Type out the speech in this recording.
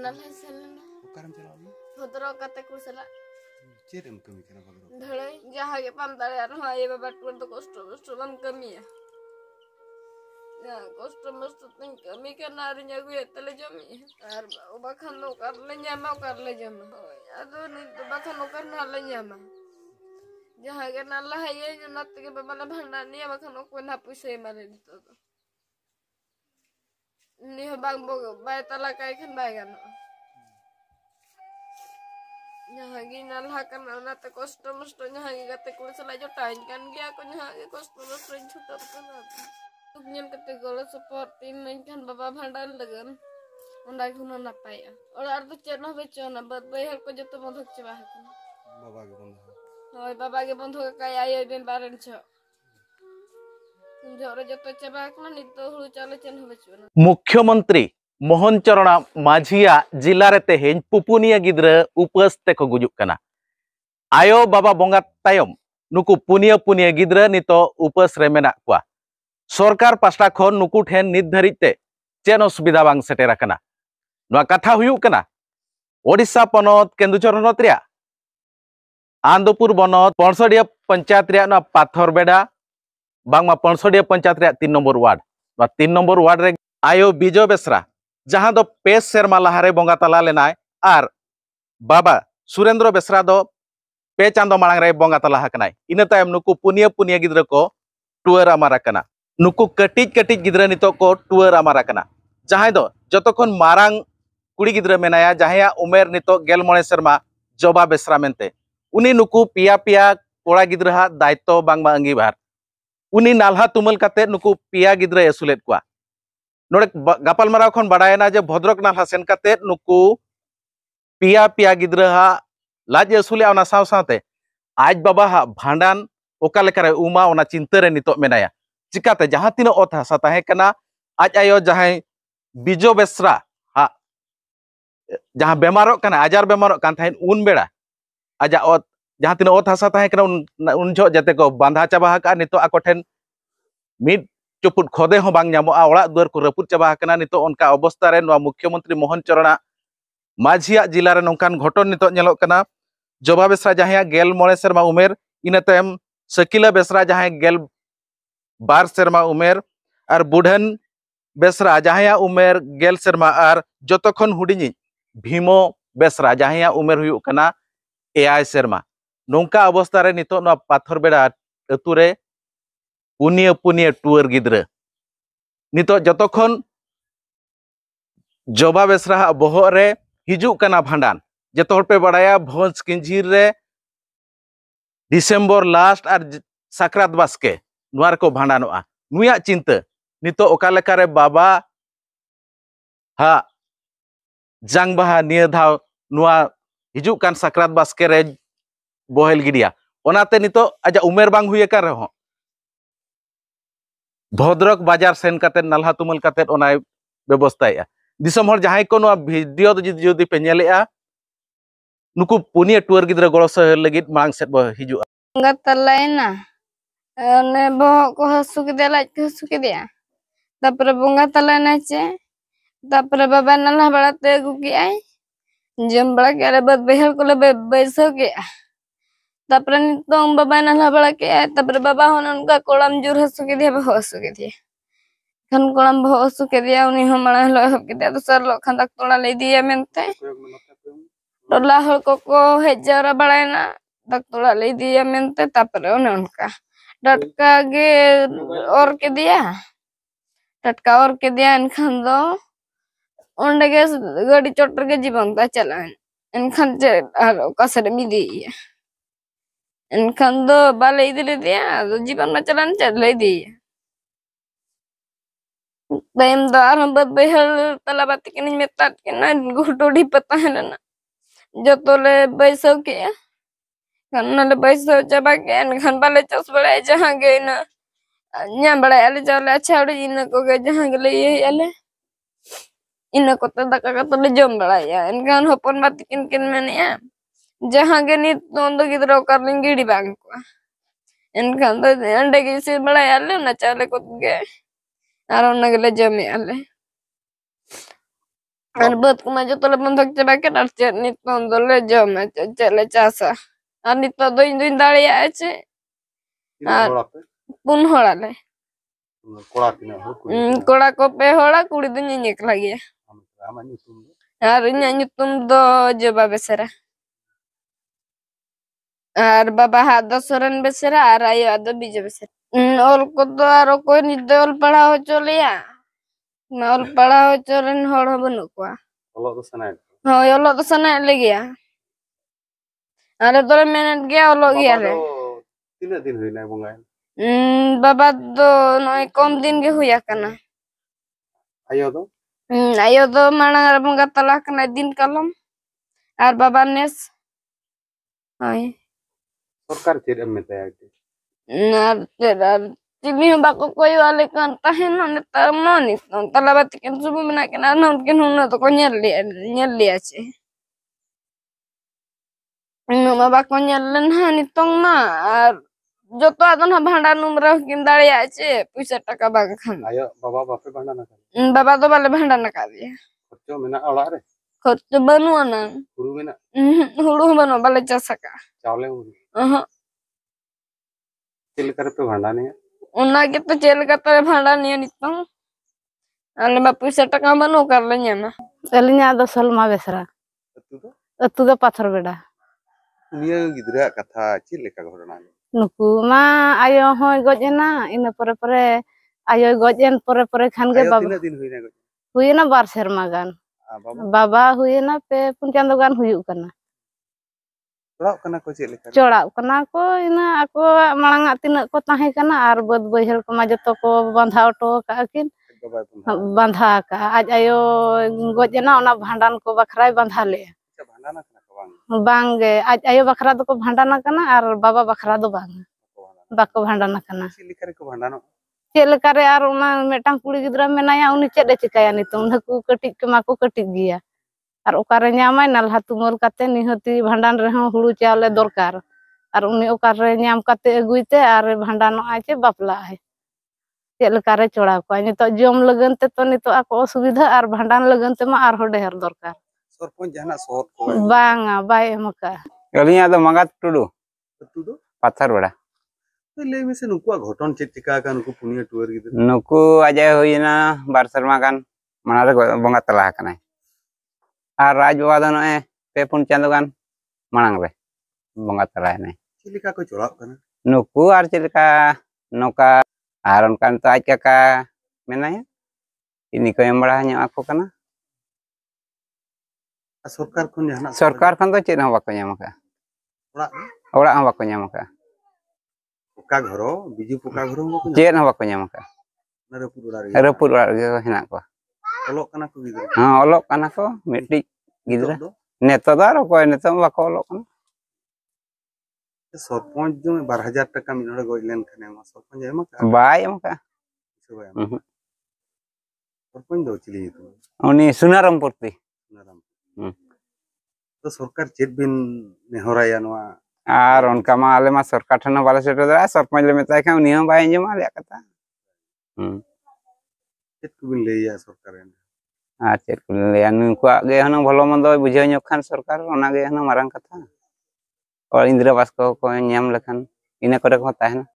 नाले सेलना Ukaram chalaw भद्रो कते Kusla Cherem kami kana bagro धड़े जहाँ के पाम तारे यार हाँ ये बाबा टूर तो कष्ट बम कमी है या कष्ट मस्त तुम कमी के नारियाँ को ये तले जमी यार बाखानो कर ले जामा यादो नहीं तो बाखानो करना ले जामा जहाँ के नाला है ये जो नाते के बाबा ने भंडार नहीं है बाखानो को ना पूछे मारे तो नहीं हो बाग बोग बाय तला का एक बायगा ना यहाँ की नाला करना ना तो कष्ट मस्त यहाँ की गते कुल सला जो टाइम kan गया को यहाँ के कष्ट मस्त छुटा करना तुमने कते गोल सपोर्ट टीम में kan बाबा भंडार लगन उन्दा खुना ना पाया और आर तो चेना बेचो ना बहर को जो तो बंधक चबा है बाबा के बंधु का आयो बेन बारन छ जोरे जो तो चबा ना नितो हुळु चाले चेन बेचो ना मुख्यमंत्री मोहन चरण माझिया जिला रे तेहेन पुपुनिया गिद्रा उपस ते को गुजुक कना आयो बाबा बोंगा तायम नुकु पुनिया गिद्रा नितो उपस रे मेना कुआ सरकार पास्टा खन नुकु ठेन नित धरिते चेन असुविधा बांग सेटेरा कना नवा कथा हुयु कना ओडिशा पनत केन्दुझर हनत रिया आंदपुर बनत पणसडिया पंचायत रिया ना पाथरबेडा बांगमा पणसडिया पंचायत रिया 3 नंबर वार्ड बा 3 नंबर वार्ड रे आयो बिजय बेसरा जहां दो पेस सेरमा लहारे बोंगा तला लेनाय आर बाबा सुरेंद्र बेसरा दो पे चांदो मांग रे बोंगा तला हकनाय इना तायम नुकु पुनिया गिद्रा को टूर अमारा कना नुकु कटिज गिद्रा नितो को टूर अमारा कना जहां दो जतखन मारांग कुड़ी गिद्रा मेनाया जहां उमेर नितो 11 सेरमा जबा बेसरा मेनते उनी नुकु पिया कोड़ा गिद्रा दायित्व बांगमा अंगीबार उनी नालहा तुमल काते नुकु पिया गिद्रा एसुलेत कुआ नोड़े गापाल माराव खन बाडायना जे भद्रक नालहा सेन काते नुकु पिया गिद्रा लाज एसुले ओना साव सावते आज बाबा हा भांडान ओका लेकारे उमा ओना चिंता रे नितो मेनाया चिकाते जहां तिनो ओत हासा ताहे कना आज आयो जहां बिजो बेसरा हा जहां बेमारो कना आजार बेमारो कान थाइन उन बेड़ा आजा ओत जहां तिनो ओत हासा ताहे कना उन जो जते को बांधा चाबा का नितो आकोठेन मिड चुपुट खोदे हो बांग ᱧᱟᱢᱚᱜᱼᱟ ओड़ा दुआर को रपुट चाबा कना नितो उनका अवस्था रे नवा मुख्यमंत्री मोहन चरण माझिया जिला रे नोंकान घटन नितो ñeloग कना जबा बेसरा जहां 11 सेरमा उमेर इना तायम सकिला बेसरा जहां 12 सेरमा उमेर और बुढ़न बेसरा जहां उमेर 11 सेरमा और जतखन हुडिनी भीमो बेसरा जहां उमेर हुयु कना 9 सेरमा नोंका अवस्था रे नितो नवा पाथरबेड़ा अतु रे पुनिया टूर गिद्रा नितो जतखन जबा बेसरा बहर रे हिजु कना भांडान जतो पे बड़ाया भोज किंजीर रे डिसेम्बर लास्ट और साकरात बास्के नुआर को भांडानोआ नुया चिंता नितो ओका लेका रे बाबा हा जांग बाहा निया धाव नुआ हिजु कान साकरात बास्के रे बोहेल गिडिया ओनाते नितो आजा उमेर बांग हुए का रहो भद्रक बाजार सेन काते नालहा तुमल काते ओना व्यवस्थाया दिसम हर जहां को भिडियो जुदी पे नेलेआ नुकु पुनिया टूर गिद्रा गड़ो सह लगित मांग सेट बो हिजु गतलायना ने बह को हसु के दे लाज को हसु के दिया तापर बोंगा तलायना चे तापर बाबा नाला बड़ाते गुकी आई जम बड़ा के बद बेहर को ले बैसो के तापर नितों बाबा नाला बड़ा के तापर बाबा होन उनका कोलम जुर हसु के दिया बह हसु के दिया खन कोलम बह हसु के दिया उनी हम मणा लो के दिया तो सर लो खंदक तोड़ा ले दिया मेनते टोला हर को हेजरा बड़ायना तक तोड़ा ले दिया मेनते तापर उनका टटका गे और के दिया टटका और के दिया इनखान दो ओंडे के गाड़ी चोटर के जीवन ता चला इनखान जे कसर मिदी इनखान दो बाले इधर दिया तो जीवन में चलान चल ले दिया टाइम दार हम बद बेहल तलाबाती के नहीं मेतात के ना गुटोड़ी पता है ना जो तो ले बैसो के कन्नल बैसो चबा के खन बाले चस बड़ा जहां गए ना nya बड़ा आले चले अच्छा उड़े इन को के जहां गले ये आले इन को तो दका का तो ले जम बड़ा या इनकान होपन बात किन किन में ने जहां के नी तोंदो गिदरो कर लिंगीडी बाग को इनकान तो अंडे के से बड़ा आले ना चले को के आरो नगले जमे आले আর বাদ কুমা যতলে বন্ধক চাবা কেন আর চেট নিতন দলে জমে চেলে চাষা আর নিত দুই দুই দাঁড়িয়ে আছে Tina hora pe? পুন হড়ালে Kola tina hor kuri. কোড়া কো পে হড়া কুড়ি দিন নিক লাগিয়া Ama nyutum do. আর ইᱧাᱹᱜ ᱧᱩᱛᱩᱢ ᱫᱚ ᱡᱚᱵᱟ ᱵᱮᱥᱨᱟ আর বাবাহাᱜ ᱫᱚ ᱥᱚᱨᱮᱱ ᱵᱮᱥᱨᱟ আর ᱟᱭᱳᱣᱟᱜ ᱫᱚ ᱵᱤᱡᱚ ᱵᱮᱥᱨᱟ ᱚᱞ ᱠᱚᱫᱚ ᱟᱨ ᱚᱠᱚᱭ ᱱᱤᱛ ᱫᱚ ᱚᱞ ᱯᱟᱲᱦᱟᱣ ᱦᱚᱪᱚ ᱞᱮᱭᱟ ᱚᱞ ᱯᱟᱲᱦᱟᱣ ᱦᱚᱪᱚ ᱨᱮᱱ ᱦᱚᱲ ᱦᱚᱸ ᱵᱟᱹᱱᱩᱜ ᱠᱚᱣᱟ Olok do sanai. ᱦᱳᱭ ᱚᱞᱚᱜ ᱫᱚ ᱥᱟᱱᱟᱭᱮᱫ ᱞᱮᱜᱮᱭᱟ ᱟᱞᱮ ᱫᱚᱞᱮ ᱢᱮᱱᱮᱫ ᱜᱮᱭᱟ ᱚᱞᱚᱜ Baba ᱜᱮᱭᱟᱞᱮ do tina din huina bongai. ᱵᱟᱵᱟ ᱫᱚ ᱱᱚᱜᱼᱚᱭ ᱠᱚᱢ ᱫᱤᱱ ᱜᱮ ᱦᱩᱭ ᱟᱠᱟᱱᱟ Ayo do? ᱟᱭᱳ ᱫᱚ ᱢᱟᱲᱟᱝ ᱨᱮ ᱵᱚᱸᱜᱟ ᱛᱟᱞᱟ ᱠᱟᱱᱟᱭ ᱫᱤᱱ ᱠᱟᱞᱚᱢ আর বাবা নেস হয় Sorkar chet em metaya ite. আর চিনি বাকো কইও আলে কান তাহেন নেতার মনি তালাবাতি কেন সুবু মেনা কেন নন কেন হুন তো ko nyel li আছে মা বাকো nyellen ha nitong ma আর যত আদন ভান্ডার নুমরা কিন দাঁড়িয়ে আছে পয়সা টাকা বাগান Ayo baba bape bandana kan. বাবা তো বলে ভান্ডার না কাদিয়া Kocco mena olah re. খরচ বানুয়া না Huru mena. হুড়ু বানো বলে চাষাকা Chawle huru. Chel kare pe bandane. Una gitu cel kata भाड़ा निया नितong ale ma puysa taka banu karle nyama Alinya do Salma Besra. Atu do? Atu do Pathor Beda. Niya gidra katha chil leka ghorana. Nuku ma ayo hoy gojena ina pore ayo gojen pore khan ge Ayo baba. tina din huina go. Huyena bar serma gan. Baba Baba huyena pe pun chando gan huyuk kana. orok kana ko chel leka. Corak kana ko ina aku malanga tinak ko tahe kana ar bad baihal ko ma joto ko bandha oto ka akin Baba pun. bandha ka aj ayo gojena ona bhandan ko bakrai bandha le. Bandana kana ko bang. Bang ge aj ayo bakra do ko bhandana kana ar baba bakra do bang. Bako bhandana kana. Chil leka ko bandano. Cek lekare ar una metang kuli gidra menaya uni cek de cikaya nitung naku ketik kemaku ketik dia ar okare nyamai nalha tumul kate nihoti bhandan rehon hulu chaule dorkar ar uni okare nyam kate aguite ar bhandan aje bapla ai cek lekare coड़ा ko nitok jom legan te to nitok ako osubidha ar bhandan legan te ma ar ho deher dorkar Sorpon jahana sohot ko. banga bai emaka Alinya do Mangat Tudu, Atu do? Pathor Beda. Lei mese nuku ghoton chet tika kan nuku punia tuar gidra. Nuku aja huyina bar serma kan manare bonga telah kanai. Ar raj baba do noe pe pun chando kan manang re bonga telah nai. Chil leka ko colak kana. Nuku ar cilika noka aron kan to aj kaka menaya. Ini ko yang marahnya aku kana. Sorkar khon jahana. Sorkar kan to cid hon bako nyamaka. Orak Orak hon bako nyamaka. poka ghoro biju poka ghoro ko. Cid hon bako nyamaka. Narapur orar. Reput orak ge henak ko. Olok kana ko gidra. Ha olok kana ko midik gidra. Do? Neto dar ko neto bako olok kana. Sorpon jo 12,000 টাকা মিনরে গইলেন খানে মা sorpon এমা কা Bai emaka. সবাই Mhm. sorpon do chili তো Oni Sunaram Purti. নারাম Hmm. তো সরকার চেট বিন নেহরায়া নোয়া Ar onka ma ale ma sorkar thana bala seto dara sorpon le metai ka uni hon bai njema le kata. চেট কুবিন লেয়া সরকারেন Ar chet kule anu ko ge hana bholo mondo bujhau nyok khan sorkar ona ge hana marang kata. Or Indra Basko ko nyam lekhan ina kore ko tahena.